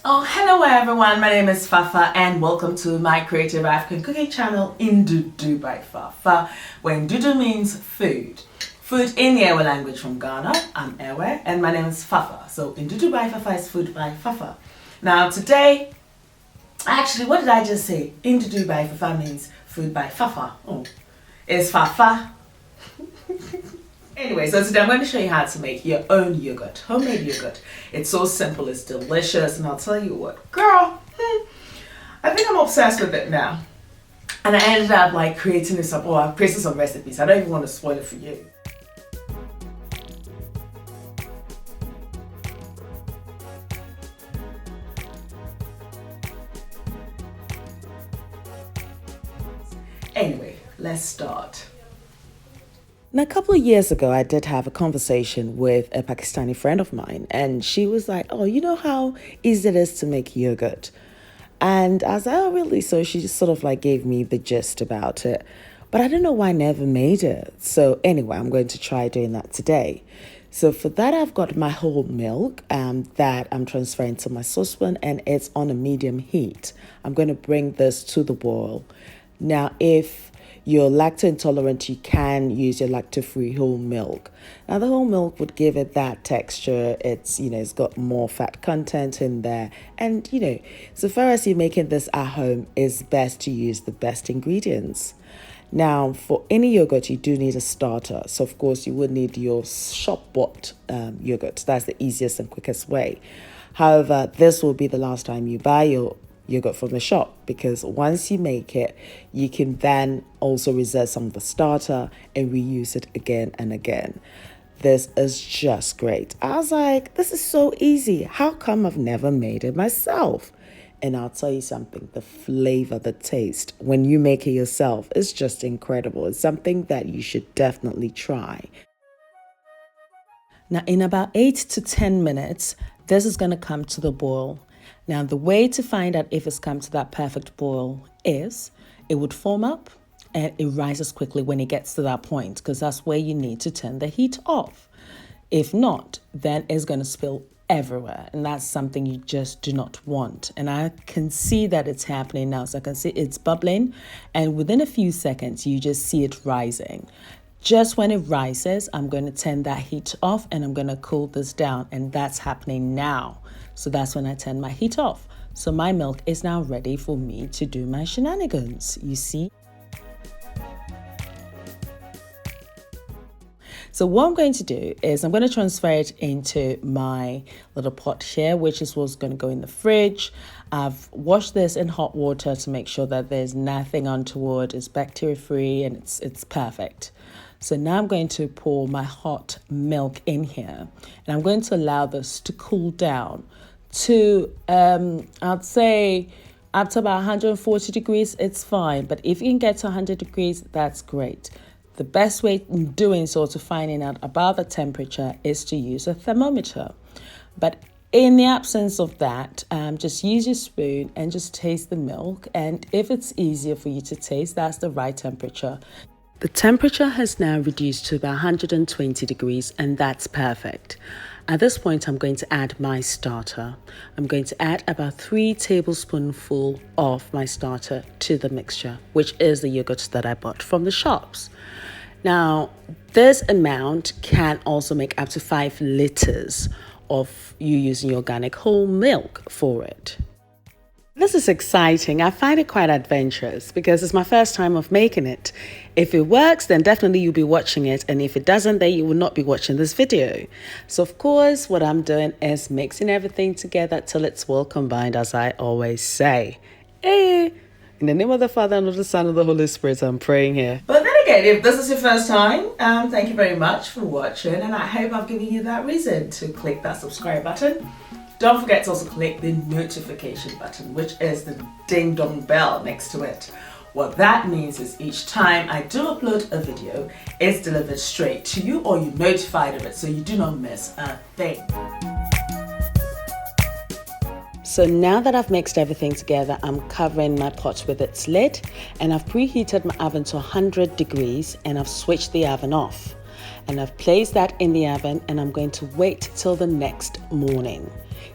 Oh, hello everyone, my name is Fafa and welcome to my creative African cooking channel Ndudu by Fafa, where Ndudu means food. Food in the Ewe language from Ghana. I'm Ewe and my name is Fafa. So Ndudu by Fafa is food by Fafa. Now today, actually what did I just say? Ndudu by Fafa means food by Fafa. Oh, it's Fafa. Anyway, so today I'm going to show you how to make your own yogurt, homemade yogurt. It's so simple, it's delicious, and I'll tell you what, girl, I think I'm obsessed with it now. And I ended up like creating some recipes. I don't even want to spoil it for you. Anyway, let's start. Now, a couple of years ago, I did have a conversation with a Pakistani friend of mine, and she was like, oh, you know how easy it is to make yogurt? And I was like, oh, really? So she just sort of like gave me the gist about it, but I don't know why I never made it. So anyway, I'm going to try doing that today. So for that, I've got my whole milk that I'm transferring to my saucepan, and it's on a medium heat. I'm going to bring this to the boil. Now, if you're lactose intolerant, you can use your lactose-free whole milk. Now, the whole milk would give it that texture. It's got more fat content in there. And, so far as you're making this at home, it's best to use the best ingredients. Now, for any yogurt, you do need a starter. So, of course, you would need your shop-bought yogurt. That's the easiest and quickest way. However, this will be the last time you buy your yogurt from the shop, because once you make it, you can then also reserve some of the starter and reuse it again and again. This is just great. I was like, this is so easy. How come I've never made it myself? And I'll tell you something, the flavor, the taste, when you make it yourself, is just incredible. It's something that you should definitely try. Now, in about 8 to 10 minutes, this is going to come to the boil. Now, the way to find out if it's come to that perfect boil is it would foam up and it rises quickly when it gets to that point, because that's where you need to turn the heat off. If not, then it's going to spill everywhere, and that's something you just do not want. And I can see that it's happening now. So I can see it's bubbling, and within a few seconds, you just see it rising. Just when it rises, I'm going to turn that heat off and I'm going to cool this down, and that's happening now. So that's when I turn my heat off. So my milk is now ready for me to do my shenanigans, you see. So what I'm going to do is I'm going to transfer it into my little pot here, which is what's going to go in the fridge. I've washed this in hot water to make sure that there's nothing untoward, it's bacteria free, and it's perfect. So now I'm going to pour my hot milk in here, and I'm going to allow this to cool down to, I'd say, up to about 140 degrees, it's fine. But if you can get to 100 degrees, that's great. The best way in doing so, to finding out about the temperature, is to use a thermometer. But in the absence of that, just use your spoon and just taste the milk. And if it's easier for you to taste, that's the right temperature. The temperature has now reduced to about 120 degrees, and that's perfect. At this point, I'm going to add my starter. I'm going to add about 3 tablespoonfuls of my starter to the mixture, which is the yogurt that I bought from the shops. Now, this amount can also make up to 5 liters of you using organic whole milk for it. This is exciting. I find it quite adventurous because it's my first time of making it. If it works, then definitely you'll be watching it. And if it doesn't, then you will not be watching this video. So of course, what I'm doing is mixing everything together till it's well combined, as I always say. In the name of the Father, and of the Son, and of the Holy Spirit, I'm praying here. But then again, if this is your first time, thank you very much for watching. And I hope I've given you that reason to click that subscribe button. Don't forget to also click the notification button, which is the ding dong bell next to it. What that means is each time I do upload a video, it's delivered straight to you, or you're notified of it, so you do not miss a thing. So now that I've mixed everything together, I'm covering my pot with its lid, and I've preheated my oven to 100 degrees, and I've switched the oven off. And I've placed that in the oven, and I'm going to wait till the next morning.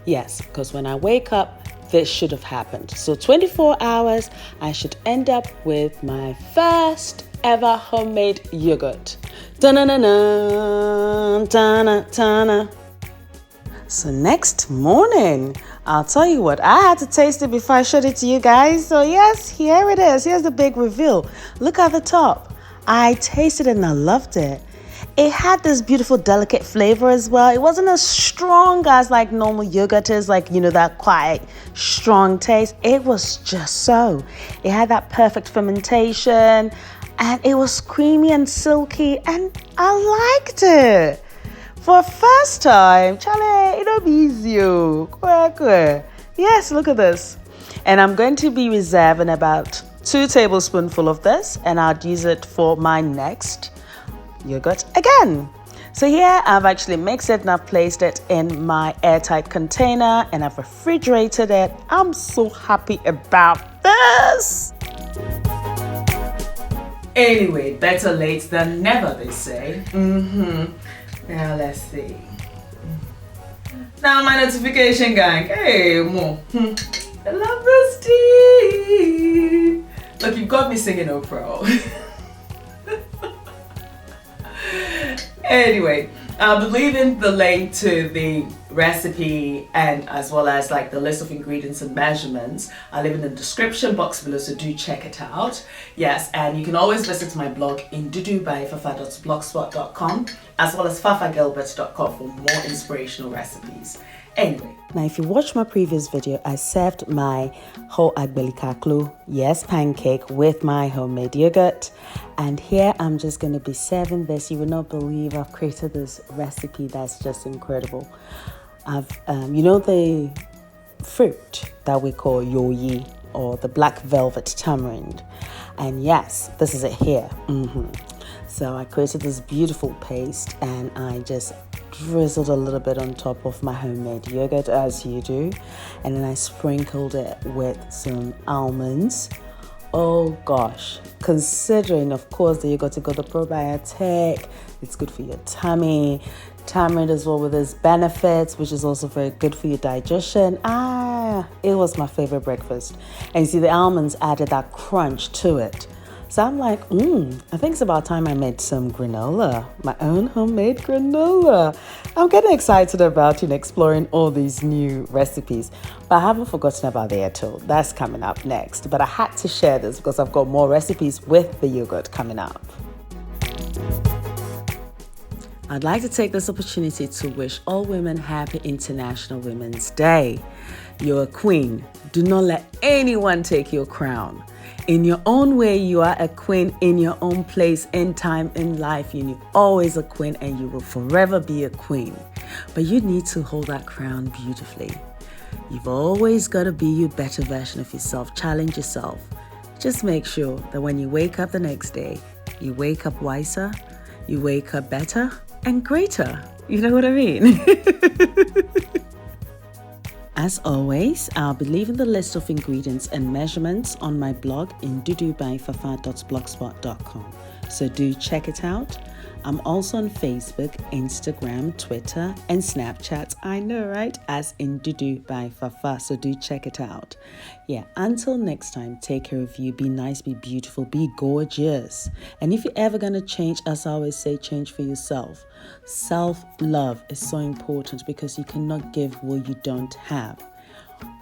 Yes, because when I wake up, this should have happened. So 24 hours, I should end up with my first ever homemade yogurt. Da-na-na-na, da-na-da-na. So next morning, I'll tell you what, I had to taste it before I showed it to you guys. So yes, here it is. Here's the big reveal. Look at the top. I tasted it and I loved it. It had this beautiful, delicate flavor as well. It wasn't as strong as like normal yogurt is, like, you know, that quite strong taste. It was just so. It had that perfect fermentation and it was creamy and silky and I liked it. For first time, Charlie, it'll be easy. Yes, look at this. And I'm going to be reserving about 2 tablespoonfuls of this and I'll use it for my next yogurt again. So here I've actually mixed it and I've placed it in my airtight container and I've refrigerated it. I'm so happy about this. Anyway, better late than never, they say. Now let's see. Now my notification gang. Hey, Mo. I love this tea. Look, you've got me singing Oprah. Anyway, I'll be leaving the link to the recipe and as well as like the list of ingredients and measurements. I'll leave it in the description box below, so do check it out. Yes, and you can always visit my blog Ndudu by Fafa.blogspot.com as well as fafagilbert.com for more inspirational recipes. Anyway, now if you watched my previous video, I served my whole AGBELI KAKLO, yes, pancake with my homemade yogurt. And here I'm just going to be serving this. You will not believe I've created this recipe that's just incredible. I've, you know the fruit that we call yoyi or the black velvet tamarind. And yes, this is it here. So I created this beautiful paste and I just drizzled a little bit on top of my homemade yogurt as you do. And then I sprinkled it with some almonds. Oh gosh, considering of course that you got to go the probiotic, it's good for your tummy. Tamarind as well with its benefits, which is also very good for your digestion. It was my favorite breakfast. And you see the almonds added that crunch to it. So I'm like, I think it's about time I made some granola, my own homemade granola. I'm getting excited about exploring all these new recipes, but I haven't forgotten about the Eto. That's coming up next. But I had to share this because I've got more recipes with the yogurt coming up. I'd like to take this opportunity to wish all women happy International Women's Day. You're a queen. Do not let anyone take your crown. In your own way, you are a queen in your own place, in time, in life. You're always a queen and you will forever be a queen. But you need to hold that crown beautifully. You've always got to be your better version of yourself. Challenge yourself. Just make sure that when you wake up the next day, you wake up wiser, you wake up better and greater. You know what I mean? As always, I'll be leaving the list of ingredients and measurements on my blog ndudubyfafa.blogspot.com. So do check it out. I'm also on Facebook, Instagram, Twitter, and Snapchat. I know, right? As Ndudu by Fafa. So do check it out. Yeah, until next time, take care of you. Be nice, be beautiful, be gorgeous. And if you're ever going to change, as I always say, change for yourself. Self-love is so important because you cannot give what you don't have.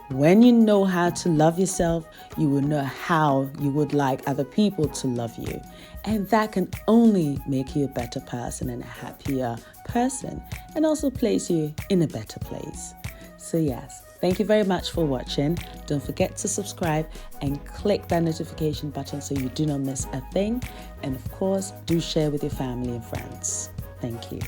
When you know how to love yourself, you will know how you would like other people to love you. And that can only make you a better person and a happier person, and also place you in a better place. So yes, thank you very much for watching. Don't forget to subscribe and click that notification button so you do not miss a thing. And of course, do share with your family and friends. Thank you.